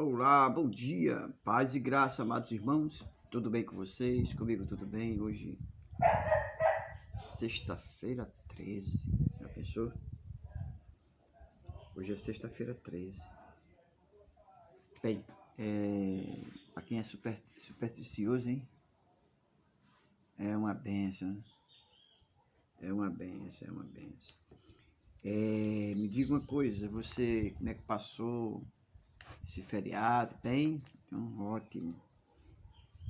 Olá, bom dia, paz e graça, amados irmãos, tudo bem com vocês? Comigo tudo bem? Hoje, sexta-feira 13, já pensou? Hoje é sexta-feira 13. Bem, para quem é supersticioso, hein? É uma bênção, é uma bênção, é uma bênção. Me diga uma coisa, você, como é que passou esse feriado? Bem? Então, ótimo.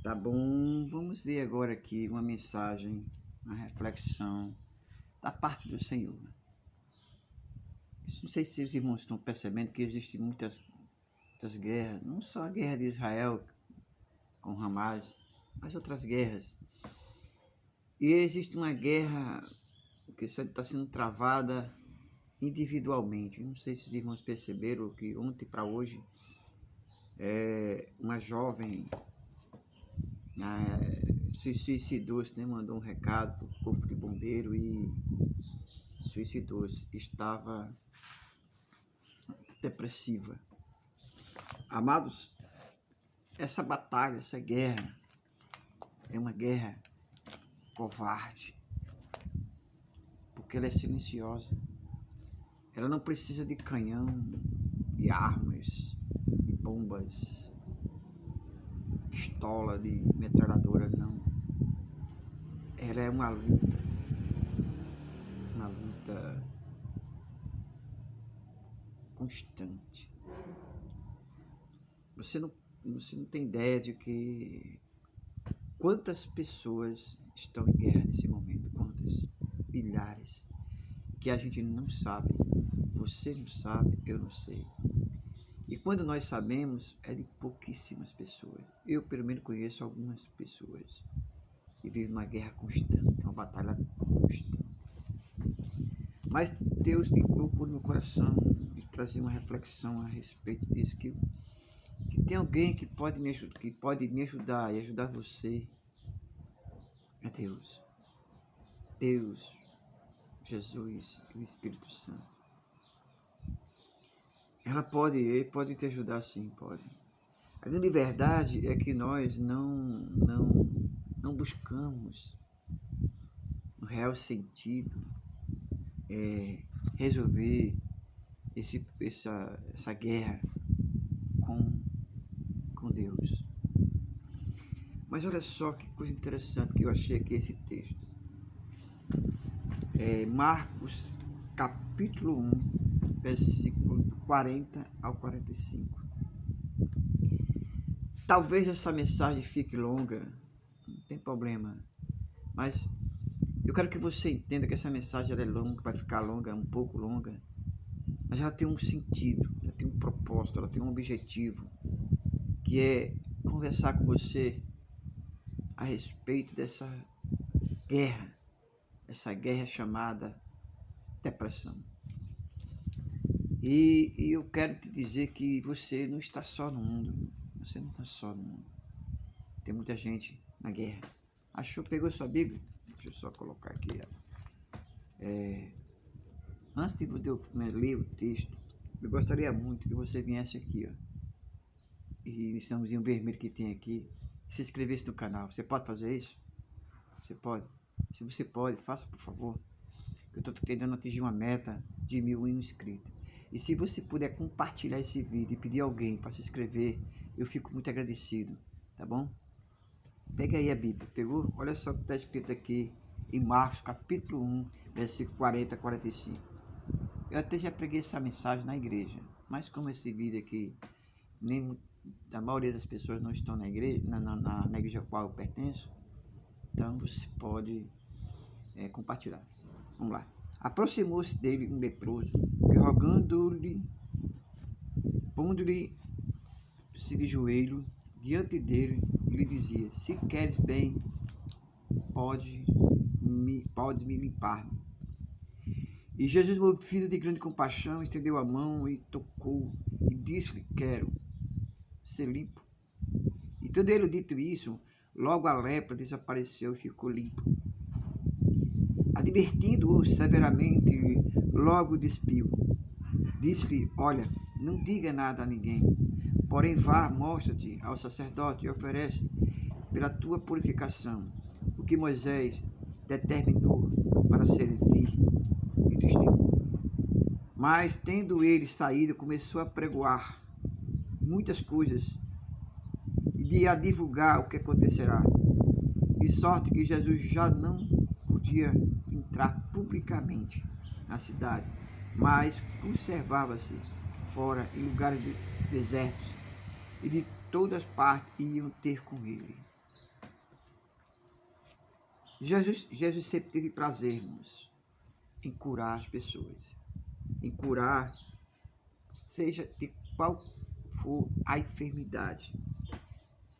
Tá bom, vamos ver agora aqui uma mensagem, uma reflexão da parte do Senhor. Não sei se os irmãos estão percebendo que existem muitas guerras, não só a guerra de Israel com Hamas, mas outras guerras. E existe uma guerra que só está sendo travada individualmente. Não sei se os irmãos perceberam que ontem para hoje uma jovem suicidou-se, né? Mandou um recado para o corpo de bombeiro e suicidou-se. Estava depressiva. Amados, essa batalha, essa guerra é uma guerra covarde, porque ela é silenciosa. Ela não precisa de canhão, de armas, de bombas, pistola, de metralhadora, não. Ela é uma luta constante. Você não tem ideia de que quantas pessoas estão em guerra nesse momento, quantas? Milhares, que a gente não sabe, você não sabe, eu não sei. E quando nós sabemos, é de pouquíssimas pessoas. Eu, pelo menos, conheço algumas pessoas que vivem uma guerra constante, uma batalha constante. Mas Deus colocou no meu coração de trazer uma reflexão a respeito disso, que se tem alguém que pode me ajudar e ajudar você, é Deus. Deus, Jesus e o Espírito Santo. Ele pode te ajudar, sim, pode. A grande verdade é que nós não buscamos no real sentido resolver essa guerra com Deus. Mas olha só que coisa interessante que eu achei aqui esse texto. Marcos capítulo 1, versículo 40 ao 45. Talvez essa mensagem fique longa, não tem problema, mas eu quero que você entenda que essa mensagem ela é longa, vai ficar longa, um pouco longa, mas ela tem um sentido, ela tem um propósito, ela tem um objetivo, que é conversar com você a respeito dessa guerra chamada depressão. E eu quero te dizer que você não está só no mundo, você não está só no mundo. Tem muita gente na guerra. Pegou sua Bíblia? Deixa eu só colocar aqui. Antes de eu ler o texto, eu gostaria muito que você viesse aqui, e nesse nome vermelho que tem aqui, se inscrevesse no canal. Você pode fazer isso? Você pode? Se você pode, faça, por favor. Eu estou tentando atingir uma meta de 1000 inscritos. E se você puder compartilhar esse vídeo e pedir alguém para se inscrever, eu fico muito agradecido, tá bom? Pega aí a Bíblia, pegou? Olha só o que está escrito aqui em Marcos capítulo 1, versículo 40 a 45. Eu até já preguei essa mensagem na igreja, mas como esse vídeo aqui, a maioria das pessoas não estão na igreja, na igreja a qual eu pertenço, então você pode compartilhar. Vamos lá. Aproximou-se dele um leproso, que rogando-lhe, pondo-lhe-se de joelho diante dele, e lhe dizia: se queres bem, pode me limpar-me. E Jesus, movido de grande compaixão, estendeu a mão e tocou, e disse-lhe: quero ser limpo. E tendo ele dito isso, logo a lepra desapareceu e ficou limpo. Advertindo-o severamente, logo despiu. Disse-lhe: olha, não diga nada a ninguém, Porém, vá, mostra-te ao sacerdote e oferece pela tua purificação o que Moisés determinou para servir de testemunho. Mas, tendo ele saído, começou a pregoar muitas coisas e a divulgar o que acontecerá, de sorte que Jesus já não podia entrar publicamente na cidade, mas conservava-se fora em lugares desertos, e de todas partes iam ter com ele. Jesus sempre teve prazer, irmãos, em curar as pessoas, em curar, seja de qual for a enfermidade.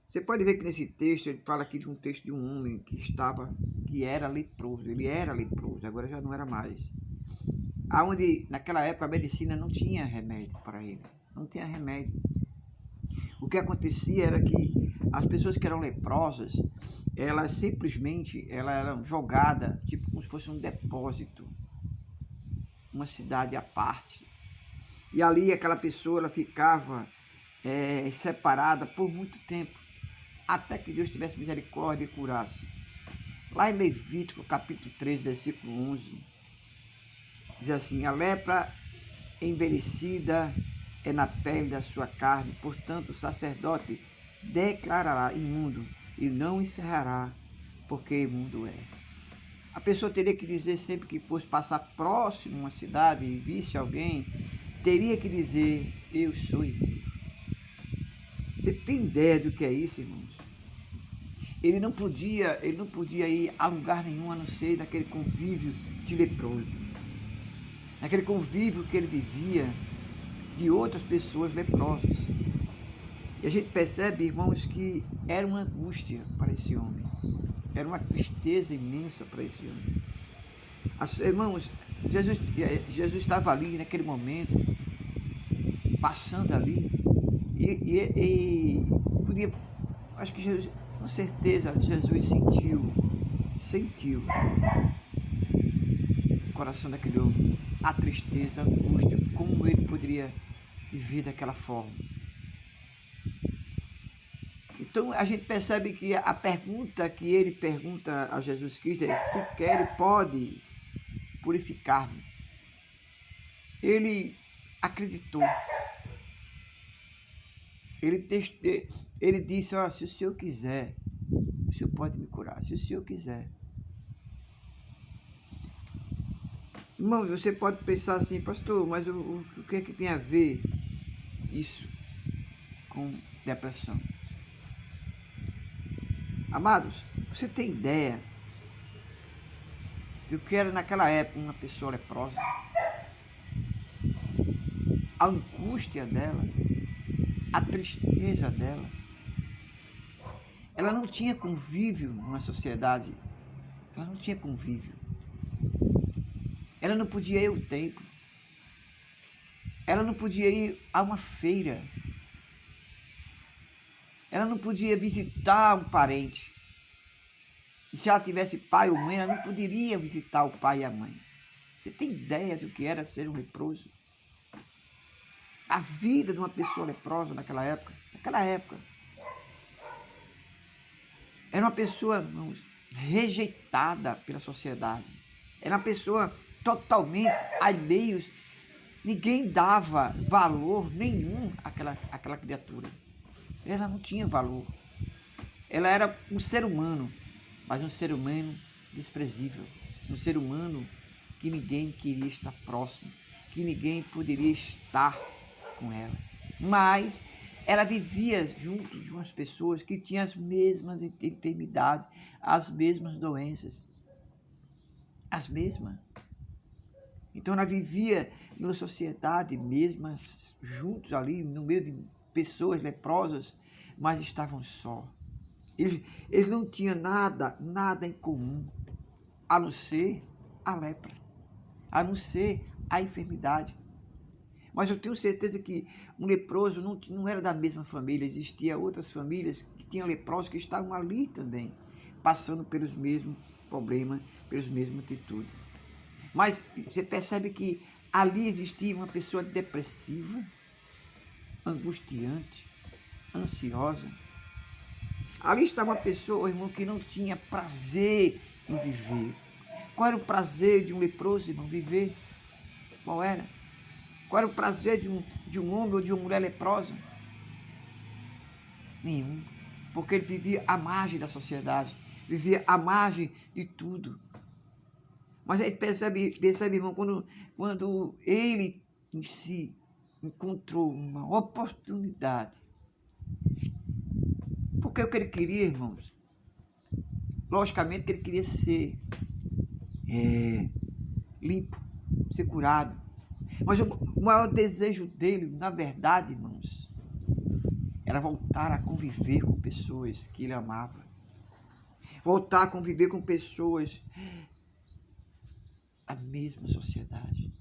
Você pode ver que nesse texto, ele fala aqui de um texto de um homem que era leproso. Ele era leproso, agora já não era mais. Aonde, naquela época, a medicina não tinha remédio para ele. Não tinha remédio. O que acontecia era que as pessoas que eram leprosas, elas simplesmente eram jogadas, tipo como se fosse um depósito, uma cidade à parte. E ali aquela pessoa ela ficava separada por muito tempo, até que Deus tivesse misericórdia e curasse. Lá em Levítico, capítulo 3, versículo 11, diz assim: a lepra envelhecida é na pele da sua carne, portanto o sacerdote declarará imundo e não encerrará, porque imundo é. A pessoa teria que dizer, sempre que fosse passar próximo a uma cidade e visse alguém, teria que dizer: eu sou imundo. Você tem ideia do que é isso, irmãos? Ele não podia ir a lugar nenhum a não ser naquele convívio de leproso, naquele convívio que ele vivia de outras pessoas leprosas. E a gente percebe, irmãos, que era uma angústia para esse homem, era uma tristeza imensa para esse homem. Irmãos, Jesus estava ali naquele momento, passando ali, e podia, acho que Jesus, com certeza, Jesus sentiu o coração daquele homem, a tristeza, a angústia, como ele poderia viver daquela forma. Então a gente percebe que a pergunta que ele pergunta a Jesus Cristo é: se quer, podes purificar-me. Ele acreditou. Ele disse: ó, se o Senhor quiser, o Senhor pode me curar, se o Senhor quiser. Irmãos, você pode pensar assim: pastor, mas o que é que tem a ver isso com depressão? Amados, você tem ideia do que era naquela época uma pessoa leprosa? A angústia dela, a tristeza dela. Ela não tinha convívio numa sociedade. Ela não tinha convívio. Ela não podia ir ao templo. Ela não podia ir a uma feira. Ela não podia visitar um parente. E se ela tivesse pai ou mãe, ela não poderia visitar o pai e a mãe. Você tem ideia do que era ser um leproso? A vida de uma pessoa leprosa naquela época. Era uma pessoa, irmãos, rejeitada pela sociedade. Era uma pessoa totalmente alheia. Ninguém dava valor nenhum àquela criatura. Ela não tinha valor. Ela era um ser humano, mas um ser humano desprezível. Um ser humano que ninguém queria estar próximo, que ninguém poderia estar com ela. Mas ela vivia junto de umas pessoas que tinham as mesmas enfermidades, as mesmas doenças. As mesmas. Então ela vivia numa sociedade mesmo, juntos ali, no meio de pessoas leprosas, mas estavam só. Eles não tinham nada em comum, a não ser a lepra, a não ser a enfermidade. Mas eu tenho certeza que um leproso não era da mesma família, existiam outras famílias que tinham leprosos que estavam ali também, passando pelos mesmos problemas, pelas mesmas atitudes. Mas você percebe que ali existia uma pessoa depressiva, angustiante, ansiosa. Ali estava uma pessoa, irmão, que não tinha prazer em viver. Qual era o prazer de um leproso, irmão, viver? Qual era? Qual era o prazer de um homem ou de uma mulher leprosa? Nenhum. Porque ele vivia à margem da sociedade, vivia à margem de tudo. Mas aí percebe, irmão, quando ele em si encontrou uma oportunidade. Porque o que ele queria, irmãos? Logicamente que ele queria ser limpo, ser curado. Mas o maior desejo dele, na verdade, irmãos, era voltar a conviver com pessoas que ele amava. Voltar a conviver com pessoas da mesma sociedade.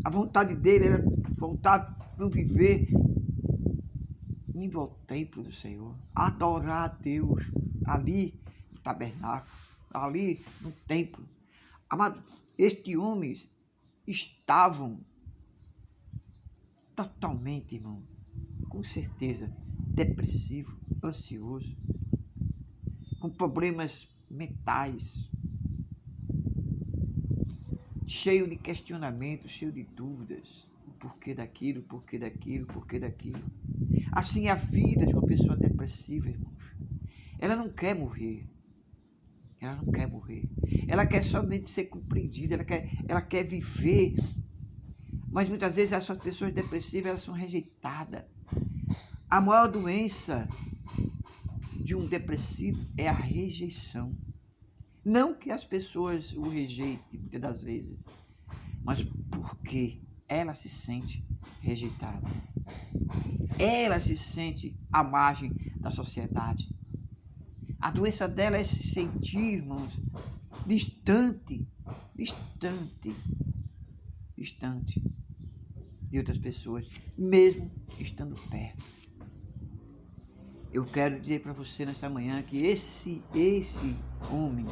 A vontade dele era voltar a conviver indo ao templo do Senhor, adorar a Deus ali no tabernáculo, ali no templo. Amado, estes homens estavam totalmente, irmão, com certeza, depressivo, ansioso, com problemas mentais, cheio de questionamentos, cheio de dúvidas, o porquê daquilo, porquê daquilo, porquê daquilo. Assim é a vida de uma pessoa depressiva, irmãos. Ela não quer morrer. Ela não quer morrer. Ela quer somente ser compreendida, ela quer viver. Mas muitas vezes essas pessoas depressivas, elas são rejeitadas. A maior doença de um depressivo é a rejeição. Não que as pessoas o rejeitem, muitas das vezes, mas porque ela se sente rejeitada. Ela se sente à margem da sociedade. A doença dela é se sentir, irmãos, distante de outras pessoas, mesmo estando perto. Eu quero dizer para você nesta manhã que esse homem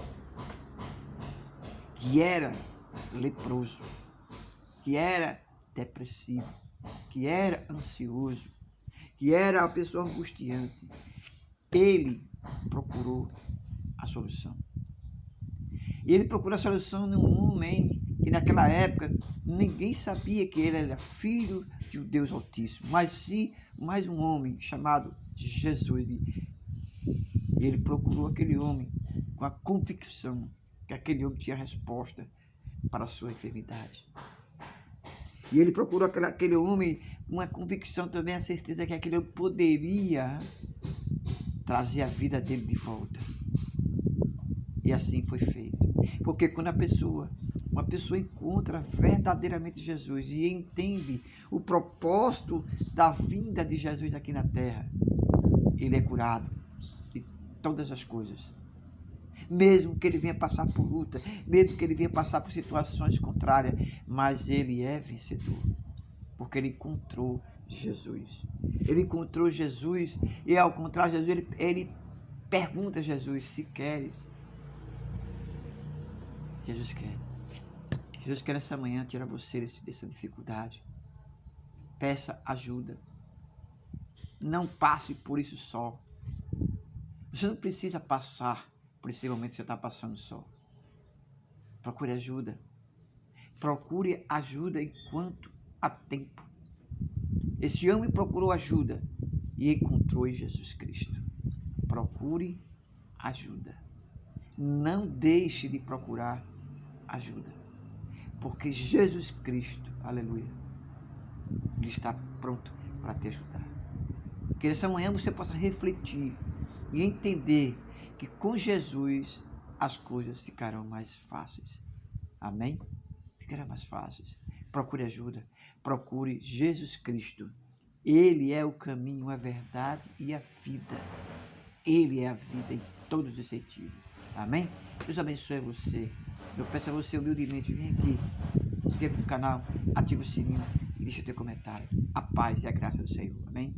que era leproso, que era depressivo, que era ansioso, que era uma pessoa angustiante, ele procurou a solução. E ele procurou a solução num homem que naquela época ninguém sabia que ele era filho de um Deus Altíssimo, mas sim mais um homem chamado Jesus. E ele procurou aquele homem com a convicção que aquele homem tinha resposta para a sua enfermidade. E ele procurou aquele homem com uma convicção também, a certeza que aquele homem poderia trazer a vida dele de volta. E assim foi feito. Porque quando uma pessoa encontra verdadeiramente Jesus e entende o propósito da vinda de Jesus aqui na terra, ele é curado de todas as coisas. Mesmo que ele venha passar por luta, mesmo que ele venha passar por situações contrárias, mas ele é vencedor, porque ele encontrou Jesus. Ele encontrou Jesus e ao encontrar Jesus, ele pergunta a Jesus, se queres. Jesus quer. Jesus quer essa manhã tirar você dessa dificuldade. Peça ajuda. Não passe por isso só. Você não precisa passar por esse momento que você está passando só. Procure ajuda. Procure ajuda enquanto há tempo. Esse homem procurou ajuda e encontrou em Jesus Cristo. Procure ajuda. Não deixe de procurar ajuda. Porque Jesus Cristo, aleluia, Ele está pronto para te ajudar. Que nessa manhã você possa refletir e entender que com Jesus as coisas ficarão mais fáceis. Amém? Ficarão mais fáceis. Procure ajuda. Procure Jesus Cristo. Ele é o caminho, a verdade e a vida. Ele é a vida em todos os sentidos. Amém? Deus abençoe você. Eu peço a você humildemente, vem aqui, inscreva no canal, ative o sininho e deixe o teu comentário. A paz e a graça do Senhor. Amém?